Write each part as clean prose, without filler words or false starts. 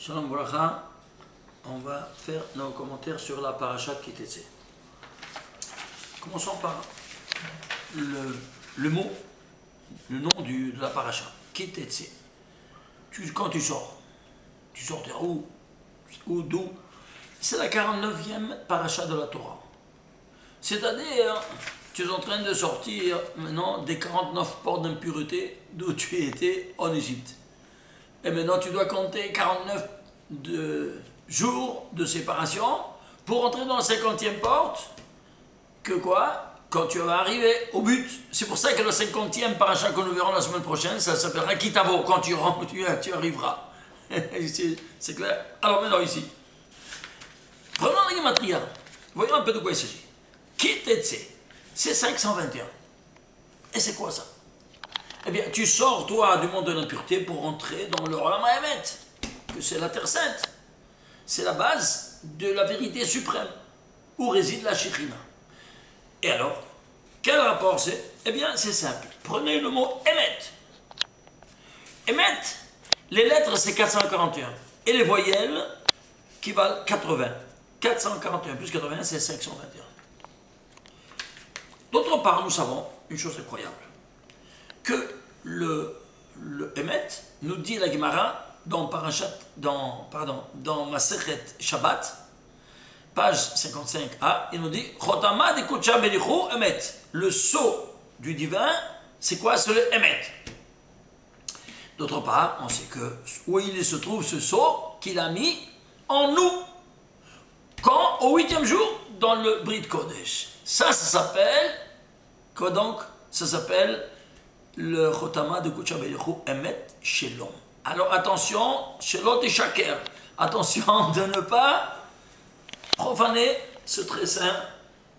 Shalom Bracha, on va faire nos commentaires sur la paracha Ki Tetse. Commençons par le mot, le nom de la paracha, Ki Tetse. Quand tu sors de où? D'où? C'est la 49e paracha de la Torah. C'est-à-dire, tu es en train de sortir maintenant des 49 portes d'impureté d'où tu étais en Égypte. Et maintenant, tu dois compter 49 jours de séparation pour entrer dans la 50e porte. Que quoi? Quand tu vas arriver au but. C'est pour ça que la 50e paracha que nous verrons la semaine prochaine, ça s'appellera Ki Tavo. Quand tu rentres, tu arriveras. C'est clair? Alors maintenant ici, prenons la Gematria. Voyons un peu de quoi il s'agit. Ki Tetse, c'est 521. Et c'est quoi ça? Eh bien, tu sors, toi, du monde de l'impureté pour entrer dans le Olam Haemet, que c'est la Terre Sainte. C'est la base de la vérité suprême, où réside la Shekhinah. Et alors, quel rapport c'est? Eh bien, c'est simple. Prenez le mot Emet. Emet, les lettres, c'est 441. Et les voyelles, qui valent 80. 441 plus 80, c'est 521. D'autre part, nous savons une chose incroyable. Que le Emet nous dit la Gemara dans Masechet Shabbat, page 55a, il nous dit Chotama de Kocha Belichou Emet. Le sceau du divin, c'est quoi? C'est le Emet. D'autre part, on sait que où il se trouve ce sceau qu'il a mis en nous. Quand? Au 8e jour, dans le Brit Kodesh. Ça s'appelle, quoi donc? Ça s'appelle le Chotama de Kocha Belichou Emet Shelom. Alors attention, Shelot et Shaker. Attention de ne pas profaner ce très saint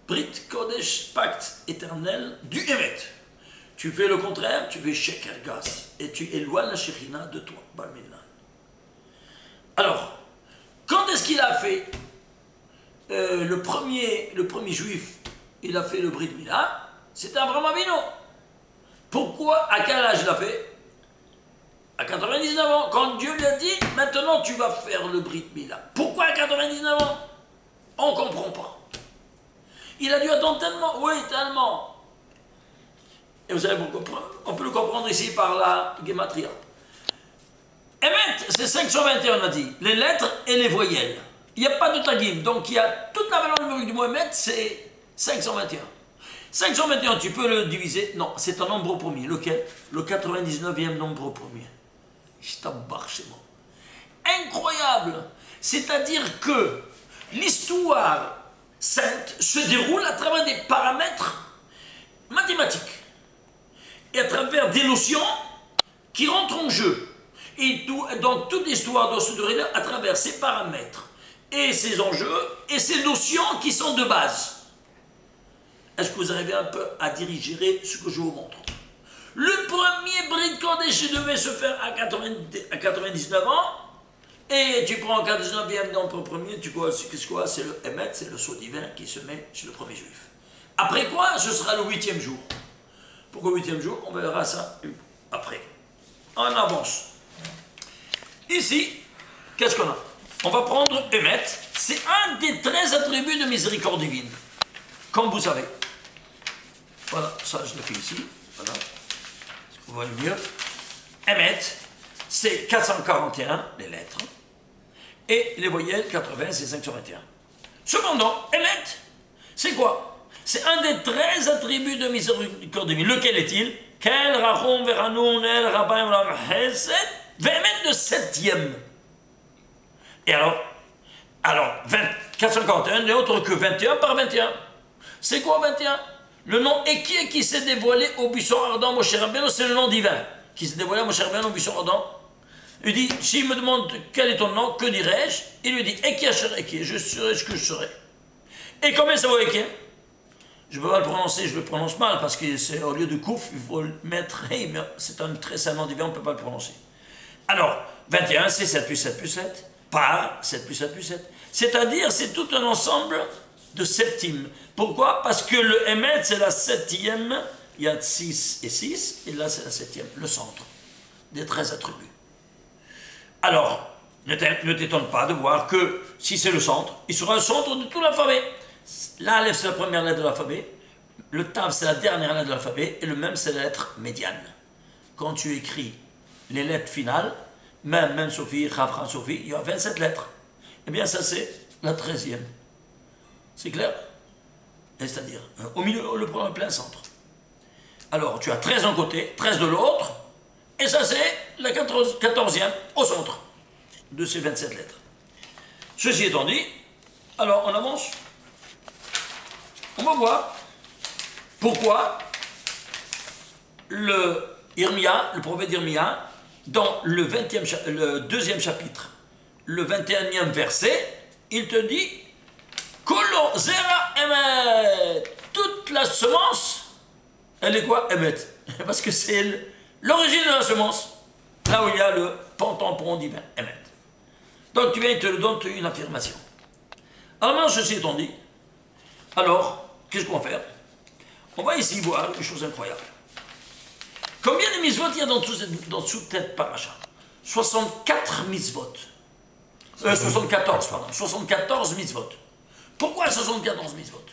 Brit Kodesh, pacte éternel du Emet. Tu fais le contraire, tu fais Sheker Gas. Et tu éloignes la Shekhinah de toi. Alors, quand est-ce qu'il a fait le premier juif, il a fait le Brit Mila? C'était Abraham Avinu. Pourquoi? À quel âge il a fait? À 99 ans. Quand Dieu lui a dit, maintenant tu vas faire le Brit Mila. Pourquoi à 99 ans? On ne comprend pas. Il a dû attendre tellement. Oui, tellement. Et vous savez pourquoi? On peut le comprendre ici par la Gematria. Emet, c'est 521, on a dit. Les lettres et les voyelles. Il n'y a pas de tagim. Donc il y a toute la valeur numérique du mot Emet, c'est 521. 521, tu peux le diviser. Non, c'est un nombre premier. Lequel? Le 99e nombre premier. Incroyable. C'est-à-dire que l'histoire sainte se déroule à travers des paramètres mathématiques et à travers des notions qui rentrent en jeu. Et donc toute l'histoire doit se dérouler à travers ces paramètres et ces enjeux et ces notions qui sont de base. Est-ce que vous arrivez un peu à diriger ce que je vous montre? Le premier Brit Kodesh devait se faire à 99 ans, et tu prends 99e nombre premier, tu vois, c'est quoi? C'est le Emet, c'est le sceau divin qui se met chez le premier juif. Après quoi? Ce sera le 8e jour. Pourquoi 8e jour? On verra ça après. En avance. Ici, qu'est-ce qu'on a? On va prendre Emet, c'est un des 13 attributs de miséricorde divine. Comme vous savez. Voilà, ça je le fais ici. Voilà. Est-ce que vous voyez mieux? Emet, c'est 441, les lettres. Et les voyelles, 80, c'est 521. Cependant, Emet, c'est quoi? C'est un des 13 attributs de miséricorde divine. Lequel est-il? Kel rachum veranoun el rabaim lam hesed ve'emet le 7e. Et alors 441 n'est autre que 21 par 21. C'est quoi 21? Le nom Eki qui s'est dévoilé au buisson ardent, Moshe Rabbeinu, c'est le nom divin qui s'est dévoilé à Moshe Rabbeinu au buisson ardent. Il dit, s'il me demande quel est ton nom, que dirais-je? Il lui dit, Eki Asher Eki, je serai ce que je serai. Et combien ça vaut Eki? Je ne peux pas le prononcer, je le prononce mal, parce que c'est au lieu de Kouf, il faut le mettre Ré, mais c'est un très saint nom divin, on ne peut pas le prononcer. Alors, 21, c'est 7 plus 7 plus 7, par 7 plus 7 plus 7. C'est-à-dire, c'est tout un ensemble de septimes. Pourquoi? Parce que le Emet, c'est la 7e, il y a 6 et 6, et là c'est la 7e, le centre des 13 attributs. Alors, Ne t'étonne pas de voir que si c'est le centre, il sera le centre de tout l'alphabet. L'Aleph, c'est la première lettre de l'alphabet. Le Tav, c'est la dernière lettre de l'alphabet. Et le Mem, c'est la lettre médiane. Quand tu écris les lettres finales, même Sophie, Khafra, Sophie, il y a 27 lettres. Eh bien, ça, c'est la 13e. C'est clair? C'est-à-dire, au milieu, le premier plein centre. Alors, tu as 13 d'un côté, 13 de l'autre, et ça, c'est la 14e au centre de ces 27 lettres. Ceci étant dit, alors on avance. On va voir pourquoi le prophète Irmia, dans le deuxième chapitre, le 21e verset, il te dit Kolo zera emet. Toute la semence, elle est quoi? Emet. Parce que c'est l'origine de la semence. Là où il y a le pentampon divin, Emet. Donc tu viens, il te donne une affirmation. Alors maintenant, ceci étant dit, alors, qu'est-ce qu'on va faire? On va ici voir une chose incroyable. Combien de mitzvot il y a dans toute cette paracha? 64 mitzvot. 74, pardon. 74 mitzvot. Pourquoi 74 mitzvot?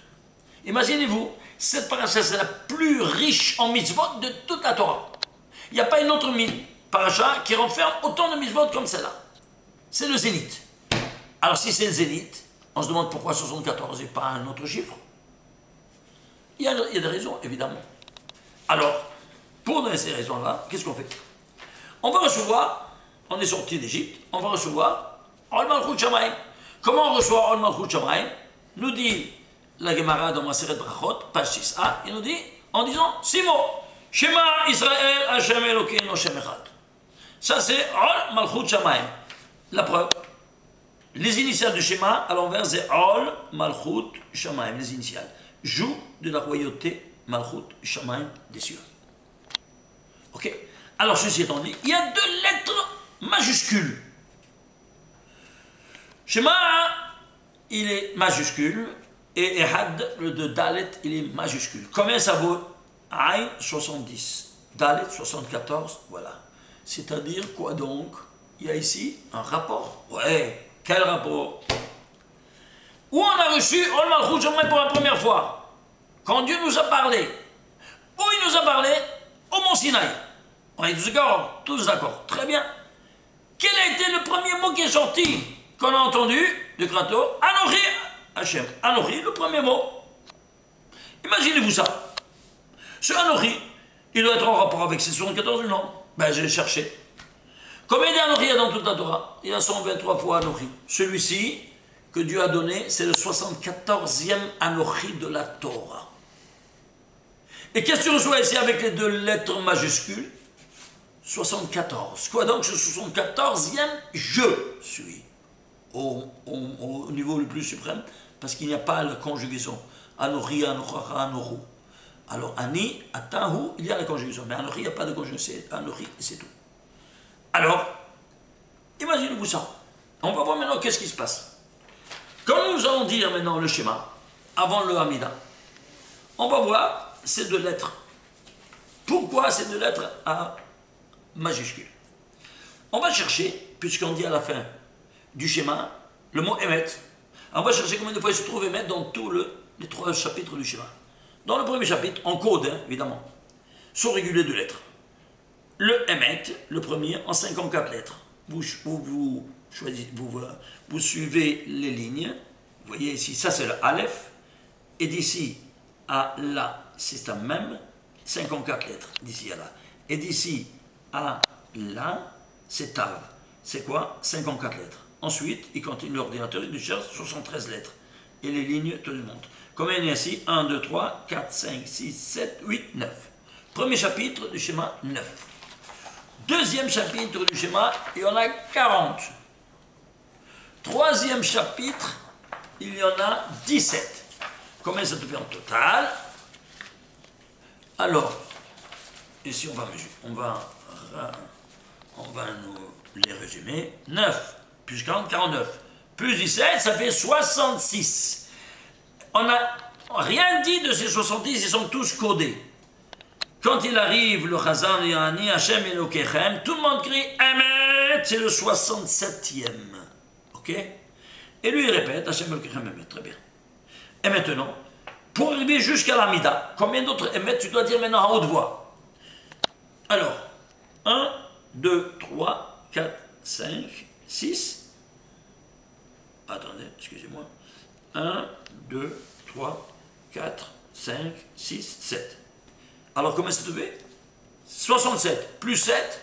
Imaginez-vous, cette paracha, c'est la plus riche en mitzvot de toute la Torah. Il n'y a pas une autre paracha qui renferme autant de mitzvot comme celle-là. C'est le zénith. Alors si c'est le zénith, on se demande pourquoi 74 et pas un autre chiffre. Il y a des raisons, évidemment. Alors, pour donner ces raisons-là, qu'est-ce qu'on fait? On va recevoir, on est sorti d'Égypte, on va recevoir Ol Malchut Shamayim. Comment on reçoit Ol Malchut Shamayim? Nous dit la Gemara dans Maseret Brachot, page 6a, il nous dit en disant 6 mots. Shema Israël Hashem Elokeinu Hashem Echad. Ça c'est Ol Malchut Shamayim. La preuve. Les initiales du Shema à l'envers c'est Ol Malchut Shamayim, les initiales. Joug de la royauté Malchut Shamayim des cieux. Ok. Alors ceci étant dit, il y a 2 lettres majuscules. Shema, il est majuscule, et Ehad, le de Dalet, il est majuscule. Combien ça vaut? Aïn, 70. Dalet, 74, voilà. C'est-à-dire quoi donc? Il y a ici un rapport. Ouais, quel rapport? Où on a reçu Ol Malchut Shamayim pour la première fois? Quand Dieu nous a parlé. Où il nous a parlé? Au Mont Sinaï. On est tous d'accord? Tous d'accord. Très bien. Quel a été le premier mot qui est sorti qu'on a entendu de Krato? Anochi Hachem. Anochi, le premier mot. Imaginez-vous ça. Ce Anochi, il doit être en rapport avec ces 74 non? Ben, j'ai cherché. Combien d'Anochi il y a dans toute la Torah? Il y a 123 fois Anochi. Celui-ci que Dieu a donné, c'est le 74e Anochi de la Torah. Et qu'est-ce que tu reçois ici avec les 2 lettres majuscules? 74. Quoi donc ce 74e je suis au niveau le plus suprême, parce qu'il n'y a pas la conjugaison. Anochi, Anochacha, Anochu. Alors, Ani, Atahu, il y a la conjugaison. Mais Anochi, il n'y a pas de conjugaison. C'est Anochi, et c'est tout. Alors, imaginez-vous ça. On va voir maintenant qu'est-ce qui se passe. Quand nous allons dire maintenant le schéma, avant le Hamida, on va voir ces 2 lettres. Pourquoi ces 2 lettres à majuscule? On va chercher, puisqu'on dit à la fin du schéma, le mot Emet. On va chercher combien de fois il se trouve Emet dans tous les 3 chapitres du schéma. Dans le premier chapitre, en code, hein, évidemment, sont régulés de lettres. Le Emet, le premier, en 54 lettres. Vous suivez les lignes. Vous voyez ici, ça c'est le Aleph. Et d'ici à là, c'est ça même, 54 lettres, d'ici à là. Et d'ici à là, c'est Tav. C'est quoi? 54 lettres. Ensuite, il continue l'ordinateur, il cherche 73 lettres. Et les lignes te le montrent. Combien il y a ici? 1, 2, 3, 4, 5, 6, 7, 8, 9. Premier chapitre du schéma, 9. Deuxième chapitre du schéma, il y en a 40. Troisième chapitre, il y en a 17. Combien ça te fait en total? Alors, ici on va nous les résumer. 9 plus 40, 49. Plus 17, ça fait 66. On n'a rien dit de ces 70, ils sont tous codés. Quand il arrive le Chazan et Ani, Hashem Elokechem, tout le monde crie Emet. Emet, c'est le 67e. Ok? Et lui, il répète, Hachem Elokechem Emet, très bien. Et maintenant, pour arriver jusqu'à l'Amida, combien d'autres Emet tu dois dire maintenant à haute voix? Alors, 1, 2, 3, 4, 5, 6. Attendez, excusez-moi. 1, 2, 3, 4, 5, 6, 7. Alors, comment c'est trouvé? 67 plus 7,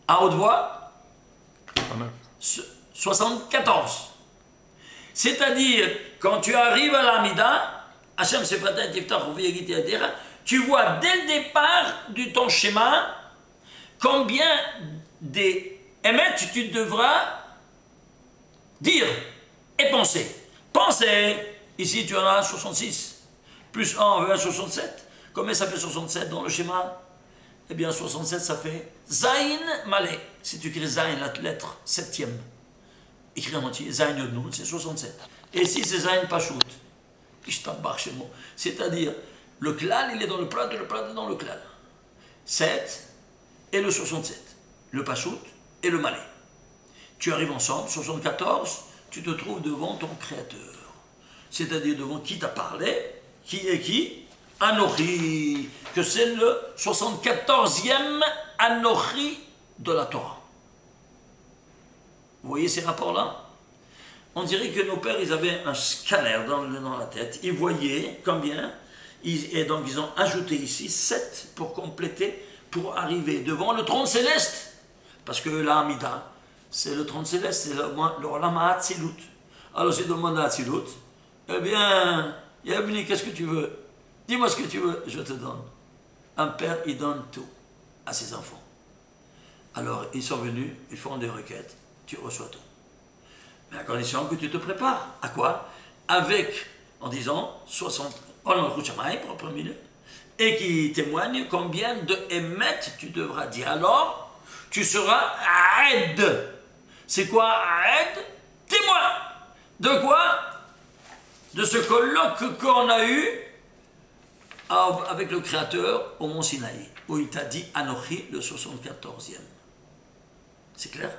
à haute voix, 74. C'est-à-dire, quand tu arrives à l'Amida, Hachem Sefatat Tiftach Uviyagiti Adira, tu vois dès le départ de ton schéma combien des émettes tu devras dire et penser. Penser, ici tu en as 66, plus 1 veut 67. Combien ça fait 67 dans le schéma? Eh bien 67 ça fait Zayin Malé. Si tu écris Zayin, la lettre 7e, écrit en entier, Zayin Yodnoun, c'est 67. Et ici c'est Zayin Pachout. C'est-à-dire, le klal, il est dans le plat, et le plat est dans le klal. 7 et le 67. Le Pachout et le Malé. Tu arrives ensemble, 74, tu te trouves devant ton créateur. C'est-à-dire devant qui t'a parlé, qui est qui? Anochi, que c'est le 74e Anochi de la Torah. Vous voyez ces rapports-là? On dirait que nos pères, ils avaient un scanner dans la tête. Ils voyaient combien, et donc ils ont ajouté ici 7 pour compléter, pour arriver devant le trône céleste. Parce que l'Amida, c'est le trône céleste, c'est le Olama Hatzilut. Alors c'est le monde Hatzilut. Eh bien, Yabni, qu'est-ce que tu veux? Dis-moi ce que tu veux, je te donne. Un père, il donne tout à ses enfants. Alors, ils sont venus, ils font des requêtes, tu reçois tout. Mais à condition que tu te prépares. À quoi? Avec, en disant, 60, pour premier lieu, et qui témoigne combien de émettes tu devras dire. Alors, tu seras aide. C'est quoi aide? Témoin. De quoi? De ce colloque qu'on a eu avec le Créateur au Mont Sinaï, où il t'a dit Anochi, le 74e. C'est clair?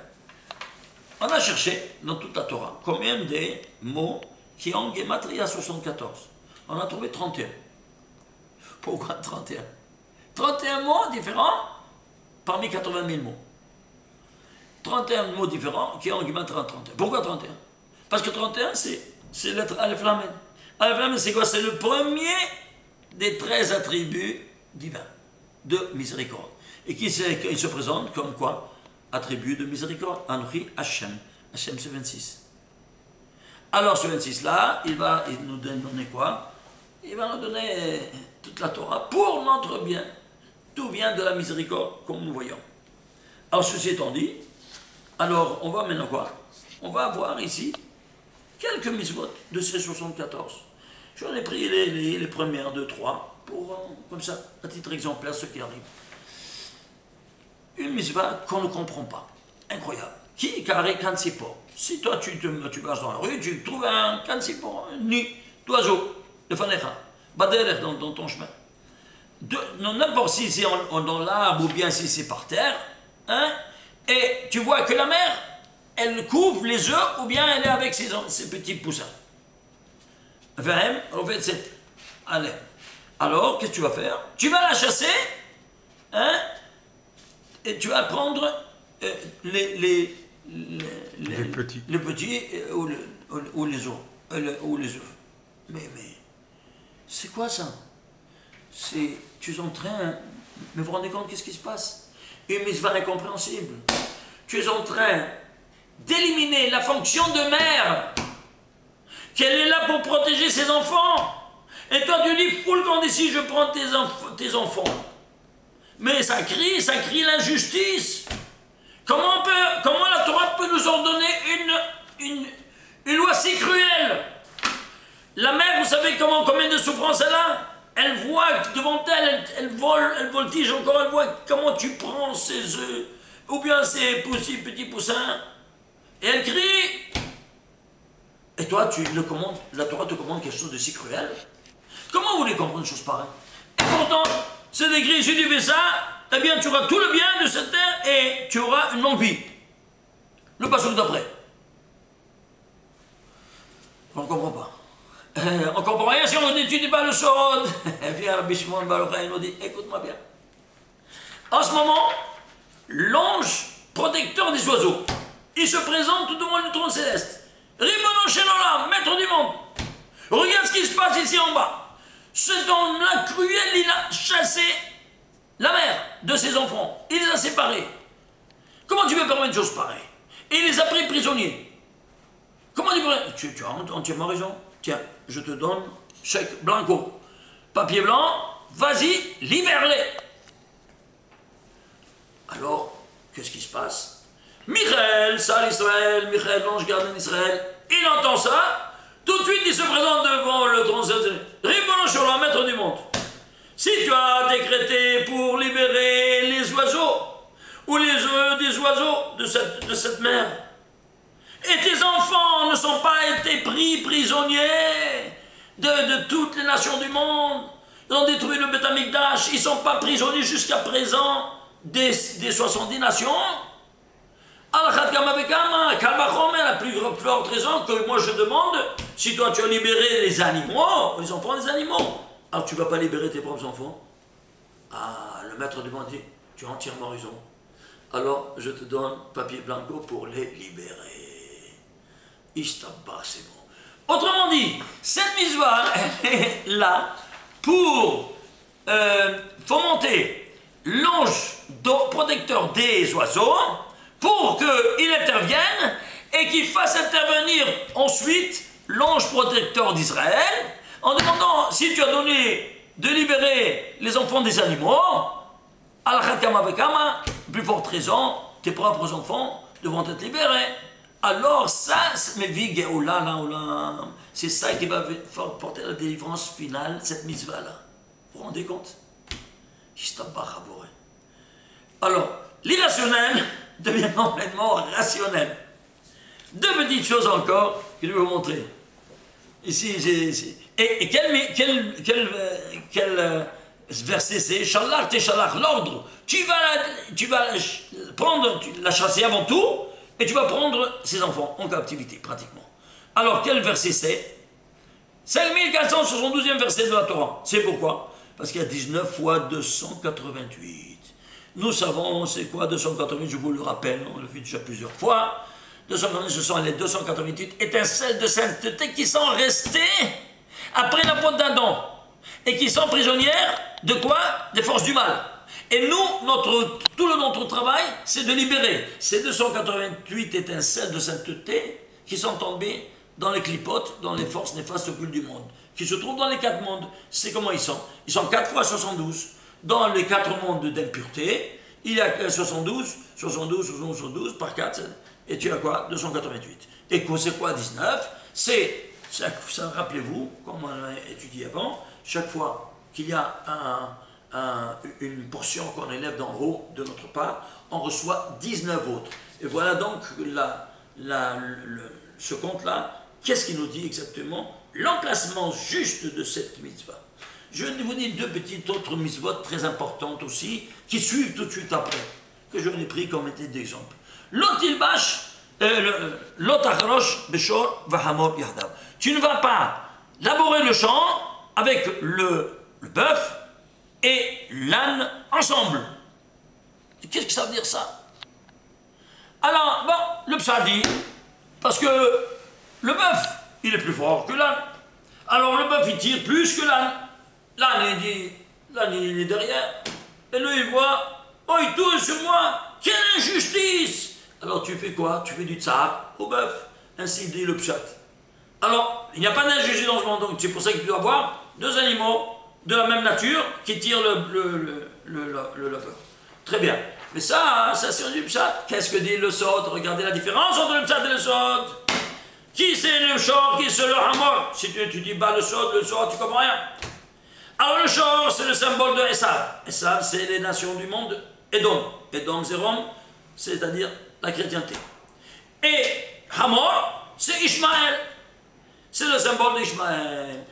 On a cherché dans toute la Torah combien des mots qui ont Gematria 74. On a trouvé 31. Pourquoi 31? 31 mots différents parmi 80 000 mots. 31 mots différents qui ont Gematria 31. Pourquoi 31? Parce que 31, c'est l'être Aleph Lamed. Aleph Lamed, c'est quoi? C'est le premier des 13 attributs divins de miséricorde. Et qui il se présente comme quoi? Attribut de miséricorde. Anochi Hachem. Hachem, c'est 26. Alors, ce 26-là, il nous donner quoi? Il va nous donner toute la Torah pour notre bien. Tout vient de la miséricorde, comme nous voyons. Alors, ceci étant dit, alors, on va maintenant quoi? On va avoir ici quelques mitzvot de ces 74. J'en ai pris les premières 2, 3, pour, comme ça, à titre exemplaire, ce qui arrive. Une mitzvah qu'on ne comprend pas. Incroyable. Qui carré kansipo? Si toi tu marches dans la rue, tu trouves un kansipo, un nid d'oiseau, de fanecha, baderech dans ton chemin. N'importe si c'est dans l'arbre ou bien si c'est par terre, hein, et tu vois que la mère, elle couvre les œufs ou bien elle est avec ses petits poussins. Allez. Alors, qu'est-ce que tu vas faire? Tu vas la chasser, hein, et tu vas prendre les petits ou les œufs. Mais c'est quoi ça? Tu es en train, mais vous vous rendez compte qu'est-ce qui se passe? Une mitzvah incompréhensible. Tu es en train d'éliminer la fonction de mère, qu'elle est là pour protéger ses enfants. Et toi tu dis, foule quand ici je prends tes enfants. Mais ça crie l'injustice. Comment la Torah peut nous ordonner une loi si cruelle? La mère, vous savez combien de souffrances elle a? Elle voit devant elle, elle voltige encore, elle voit comment tu prends ses œufs, ou bien ses petits poussins, et elle crie. Et toi, la Torah te commande quelque chose de si cruel? Comment vous voulez comprendre une chose pareille? Et pourtant, c'est écrit, si tu fais ça, eh bien tu auras tout le bien de cette terre et tu auras une longue vie. Le passouk d'après. On ne comprend pas. On ne comprend rien si on n'étudie pas le Sod. Et puis Rabbi Shimon Bar Yochai nous dit, écoute-moi bien. En ce moment, l'ange protecteur des oiseaux, il se présente devant le trône céleste. Ribono shel olam, maître du monde. Regarde ce qui se passe ici en bas. Cet homme-là cruel, il a chassé la mère de ses enfants. Il les a séparés. Comment tu peux permettre une chose pareille? Et il les a pris prisonniers. Comment tu as entièrement raison. Tiens, je te donne chèque blanco. Papier blanc, vas-y, libère-les. Alors, qu'est-ce qui se passe? Michael, sale Israël, Michael, l'ange gardien d'Israël, il entend ça, tout de suite il se présente devant le trône céleste. Ribono shel olam, maître du monde. Si tu as décrété pour libérer les oiseaux, ou les œufs des oiseaux de cette mer, et tes enfants ne sont pas été pris prisonniers de toutes les nations du monde, ils ont détruit le Beth Amikdash, ils ne sont pas prisonniers jusqu'à présent des 70 nations. Al-Khat Kamavekama, Kalbachome, la plus forte raison que moi je demande, si toi tu as libéré les animaux, les enfants des animaux, alors tu ne vas pas libérer tes propres enfants? Ah, le maître du monde dit, tu as entièrement raison. Alors je te donne papier blanco pour les libérer. Istabba, c'est bon. Autrement dit, cette mitzvah est là pour fomenter l'ange protecteur des oiseaux pour qu'il intervienne et qu'il fasse intervenir ensuite l'ange protecteur d'Israël en demandant si tu as donné de libérer les enfants des animaux, al-Khat Kamavekama, plus forte raison, tes propres enfants devront être libérés. Alors ça, c'est ça qui va porter la délivrance finale, cette mitzvah-là. Vous vous rendez compte? Alors, l'irrationnel devient complètement rationnel. Deux petites choses encore que je vais vous montrer. Ici, et quel verset c'est? Shalach te shalach, l'ordre. Tu vas prendre, la chasser avant tout, et tu vas prendre ses enfants en captivité, pratiquement. Alors, quel verset c'est? 5472e verset de la Torah. C'est pourquoi? Parce qu'il y a 19 fois 288. Nous savons c'est quoi 288, je vous le rappelle, on l'a vu déjà plusieurs fois. 288, ce sont les 288 étincelles de sainteté qui sont restées après la faute d'Adam et qui sont prisonnières de quoi? Des forces du mal. Et nous, notre travail, c'est de libérer ces 288 étincelles de sainteté qui sont tombées dans les clipotes, dans les forces néfastes occultes du monde, qui se trouvent dans les 4 mondes. C'est comment ils sont? Ils sont 4 fois 72. Dans les 4 mondes d'impureté, il y a 72 par 4, et tu as quoi? 288. Et c'est quoi 19? C'est, ça rappelez-vous, comme on a étudié avant, chaque fois qu'il y a une portion qu'on élève d'en haut de notre part, on reçoit 19 autres. Et voilà donc ce compte-là. Qu'est-ce qu'il nous dit exactement? L'emplacement juste de cette mitzvah. Je vais vous dire 2 petites autres mitzvot très importantes aussi, qui suivent tout de suite après, que je n'ai pris comme d'exemple. L'otilbash, l'otachrosh beshor vahamor yahdav. Tu ne vas pas labourer le champ avec le bœuf et l'âne ensemble. Qu'est-ce que ça veut dire ça? Alors, bon, le psa dit, parce que le bœuf, il est plus fort que l'âne. Alors le bœuf, il tire plus que l'âne. L'âne, il est derrière. Et lui, il voit, oh, il tourne sur moi, quelle injustice! Alors tu fais quoi? Tu fais du tsar au bœuf. Ainsi dit le pshat. Alors, il n'y a pas d'injustice dans ce monde, donc c'est pour ça qu'il doit avoir 2 animaux de la même nature qui tirent le labeur. Très bien. Mais ça, c'est du pshat. Qu'est-ce que dit le sod? Regardez la différence entre le pshat et le sod. Qui c'est le shor, qui c'est le hamor? Si tu dis le sod, tu comprends rien. Alors le shor, c'est le symbole de Esav. Esav, c'est les nations du monde. Edom. Edom, c'est Rome, c'est-à-dire la chrétienté. Et Hamor, c'est Ishmaël. C'est le symbole d'Ishmaël.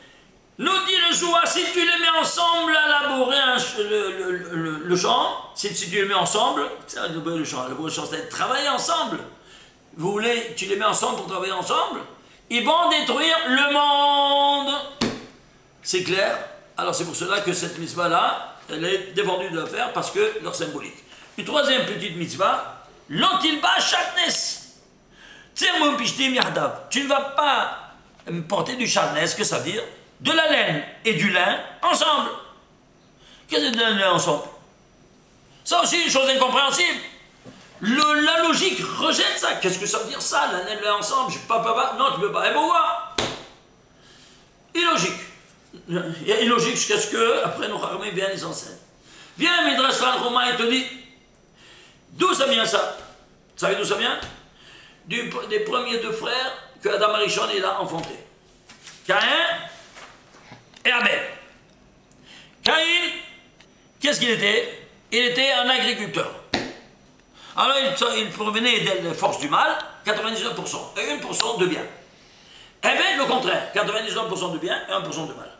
Nous dit le Zohar, si tu les mets ensemble à labourer le champ, si tu les mets ensemble, c'est labourer le champ, c'est travailler ensemble. vous voulez, tu les mets ensemble pour travailler ensemble, ils vont détruire le monde. C'est clair? Alors c'est pour cela que cette mitzvah-là, elle est défendue de la faire parce que leur symbolique. Une troisième petite mitzvah, l'antilba shatnes. Tu ne vas pas porter du shatnes, que ça veut dire? De la laine et du lin ensemble. Qu'est-ce que c'est de la laine ensemble? Ça aussi, une chose incompréhensible. La logique rejette ça. Qu'est-ce que ça veut dire ça, la laine et le lin ensemble? Non, tu ne peux pas. Et pourquoi? Illogique. Il y a illogique jusqu'à ce que, après, nos armées viennent les enseignent. Viens, Midrash Romain, et te dit, d'où ça vient ça? Vous savez d'où ça vient? Des premiers deux frères que Adam Arishon il a enfantés. Caïn et Abel. Caïn, qu'est-ce qu'il était? Il était un agriculteur. Alors il provenait des forces du mal, 99%, et 1% de bien. Abel, le contraire, 99% de bien et 1% de mal.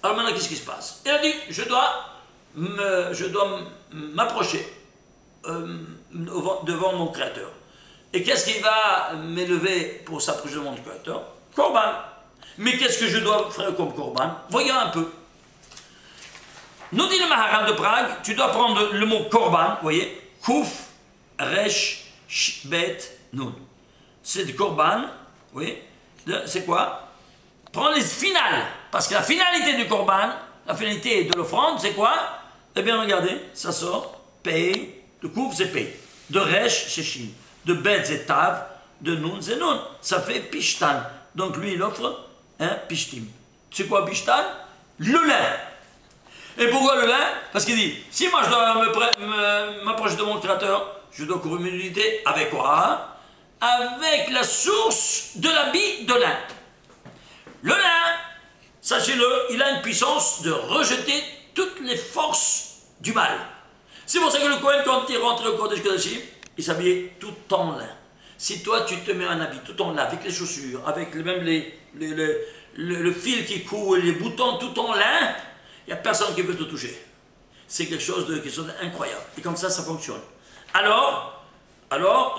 Alors maintenant, qu'est-ce qui se passe? Il a dit, je dois m'approcher devant mon Créateur. Et qu'est-ce qui va m'élever pour s'approcher de mon Créateur? Korban. Mais qu'est-ce que je dois faire comme Korban? Voyons un peu. Nous dit le Maharal de Prague, tu dois prendre le mot Korban, vous voyez, Kouf, Resh, Bet, Nun. C'est du Korban, vous voyez, c'est quoi? Prends les finales, parce que la finalité du Korban, la finalité de l'offrande, c'est quoi? Eh bien, regardez, ça sort, Pei, de Kouf, c'est Pei, de Resh, c'est Shin, de Bet, c'est Tav, de Nun, c'est Nun. Ça fait Pishtan. Donc lui, il offre un Pishtim. C'est quoi Pishtan? Le lin. Et pourquoi le lin? Parce qu'il dit, si moi je dois m'approcher de mon Créateur, je dois courir une unité avec quoi? Avec la source de l'habit de lin. Le lin, sachez-le, il a une puissance de rejeter toutes les forces du mal. C'est pour ça que le Kohen, quand il rentre au Kodesh Kodashim, il s'habillait tout en lin. Si toi tu te mets un habit tout en lin, avec les chaussures, avec même le fil qui coule, les boutons tout en lin, il n'y a personne qui peut te toucher. C'est quelque chose d'incroyable. Et comme ça, ça fonctionne. Alors,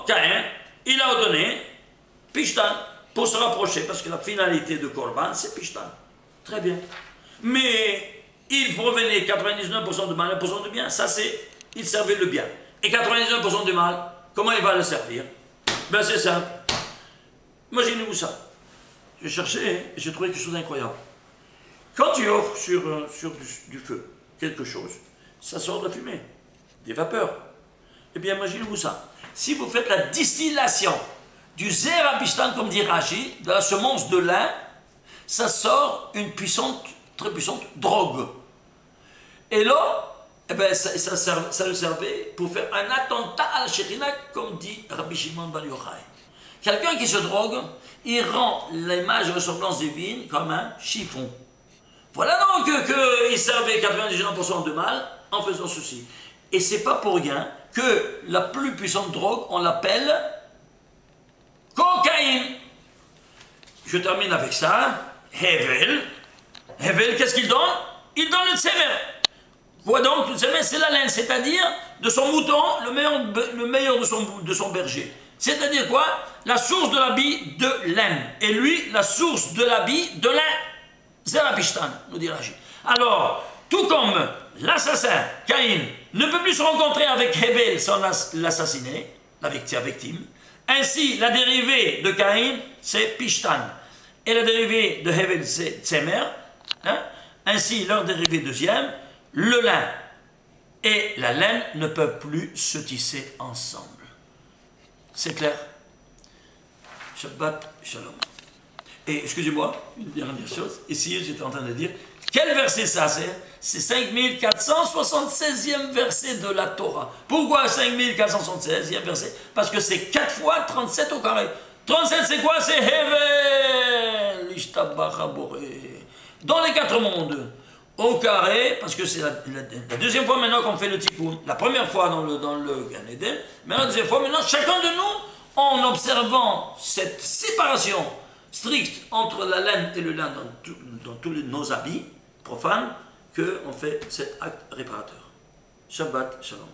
Caïn, il a ordonné Pishtan pour se rapprocher, parce que la finalité de Korban, c'est Pishtan. Très bien. Mais il provenait 99% de mal, 1% de bien. Ça, c'est, il servait le bien. Et 99% de mal, comment il va le servir? Ben, c'est simple. Imaginez-vous ça. J'ai cherché et j'ai trouvé quelque chose d'incroyable. Quand tu offres sur du feu quelque chose, ça sort de la fumée, des vapeurs. Eh bien, imaginez-vous ça. Si vous faites la distillation du Zerabishtan, comme dit Rashi, de la semence de lin, ça sort une puissante, très puissante drogue. Et là, eh bien, ça le servait pour faire un attentat à la Shekhinah, comme dit Rabbi Shimon Bar Yochai. Quelqu'un qui se drogue, il rend l'image de ressemblance divine comme un chiffon. Voilà donc qu'il servait 99% de mal en faisant ceci. Et c'est pas pour rien que la plus puissante drogue, on l'appelle cocaïne. Je termine avec ça. Hevel. Hevel, qu'est-ce qu'il donne? Il donne le tsemer. Quoi donc? Le tsemer, c'est la laine, c'est-à-dire de son mouton, le meilleur de son berger. C'est-à-dire quoi? La source de l'habit de laine. Et lui, la source de l'habit de lin. Zerabishtan, nous dit Rashi. Alors, tout comme l'assassin, Caïn, ne peut plus se rencontrer avec Hebel sans l'assassiner, la victime, ainsi la dérivée de Caïn, c'est Pishtan. Et la dérivée de Hebel, c'est Tsemer. Hein? Ainsi, leur dérivée deuxième, le lin et la laine ne peuvent plus se tisser ensemble. C'est clair? Shabbat Shalom. Et excusez-moi, une dernière chose, ici j'étais en train de dire, quel verset ça c'est? C'est 5476e verset de la Torah. Pourquoi 5476e verset? Parce que c'est 4 fois 37 au carré. 37 c'est quoi? C'est Hevel, dans les 4 mondes, au carré, parce que c'est la deuxième fois maintenant qu'on fait le tikkun. La première fois dans le Gan Eden, mais la deuxième fois maintenant, chacun de nous, en observant cette séparation stricte entre la laine et le lin dans tous nos habits profanes, qu'on fait cet acte réparateur. Shabbat Shalom.